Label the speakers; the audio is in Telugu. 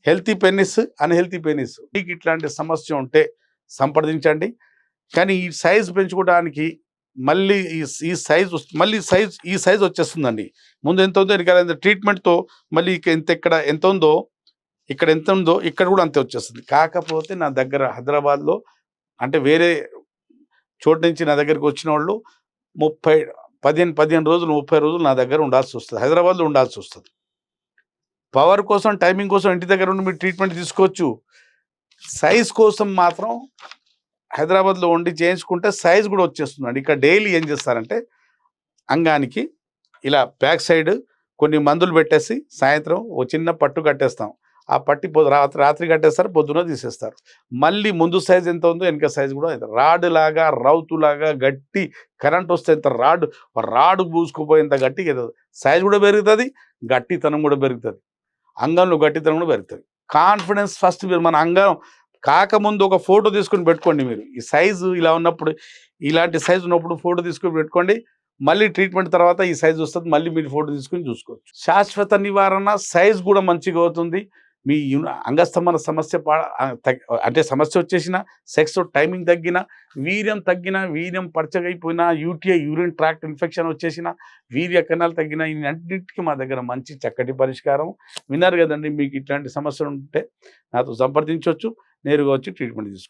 Speaker 1: Healthy penis, unhealthy penis. మీకు ఇట్లాంటి సమస్య ఉంటే సంప్రదించండి. కానీ ఈ సైజ్ పెంచుకోవడానికి మళ్ళీ ఈ సైజ్ వచ్చేస్తుందండి. ముందు ఎంత ఉందో వెనకాల ట్రీట్మెంట్‌తో మళ్ళీ ఎంత ఉందో ఇక్కడ కూడా అంతే వచ్చేస్తుంది. కాకపోతే నా దగ్గర హైదరాబాద్‌లో అంటే వేరే చోటు నుంచి నా దగ్గరికి వచ్చిన వాళ్ళు 15 రోజులు 30 రోజులు నా దగ్గర ఉండాల్సి వస్తుంది. హైదరాబాద్‌లో ఉండాల్సి వస్తుంది. పవర్ కోసం, టైమింగ్ కోసం ఇంటి దగ్గర ఉండి మీరు ట్రీట్మెంట్ తీసుకోవచ్చు. సైజ్ కోసం మాత్రం హైదరాబాద్‌లో ఉండి చేయించుకుంటే సైజ్ కూడా వచ్చేస్తుందండి. ఇక్కడ డైలీ ఏం చేస్తారంటే అంగానికి ఇలా బ్యాక్ సైడ్ కొన్ని మందులు పెట్టేసి సాయంత్రం ఓ చిన్న పట్టు కట్టేస్తాం. ఆ పట్టి రాత్రి కట్టేస్తారు, పొద్దున తీసేస్తారు. మళ్ళీ ముందు సైజ్ ఎంత ఉందో వెనక సైజ్ కూడా రాడ్ లాగా, రౌతు లాగా గట్టి కరెంట్ వస్తే ఎంత రాడు పూసుకుపోయేంత గట్టి సైజ్ కూడా పెరుగుతుంది, గట్టితనం కూడా పెరుగుతుంది. అంగంలో గట్టితనం కూడా పెరుగుతుంది. కాన్ఫిడెన్స్ ఫస్ట్ మీరు మన అంగం కాకముందు ఒక ఫోటో తీసుకుని పెట్టుకోండి. మీరు ఈ సైజు ఇలా ఉన్నప్పుడు, ఇలాంటి సైజు ఉన్నప్పుడు ఫోటో తీసుకుని పెట్టుకోండి. మళ్ళీ ట్రీట్మెంట్ తర్వాత ఈ సైజు వస్తుంది, మళ్ళీ మీరు ఫోటో తీసుకుని చూసుకోవచ్చు. శాశ్వత నివారణ సైజ్ కూడా మంచిగా అవుతుంది. మీ అంగస్తంభన సమస్య అంటే సమస్య వచ్చేసిన, సెక్స్ టైమింగ్ తగ్గిన, వీర్యం పరచగైపోయినా, యూటీఐ యూరిన్ ట్రాక్ట్ ఇన్ఫెక్షన్ వచ్చేసిన, వీర్య కణాలు తగ్గిన, అన్నింటికి మా దగ్గర మంచి చక్కటి పరిష్కారం. విన్నారు కదండి. మీకు ఇట్లాంటి సమస్యలు ఉంటే నాతో సంప్రదించవచ్చు, నేరుగా వచ్చి ట్రీట్మెంట్ తీసుకోవచ్చు.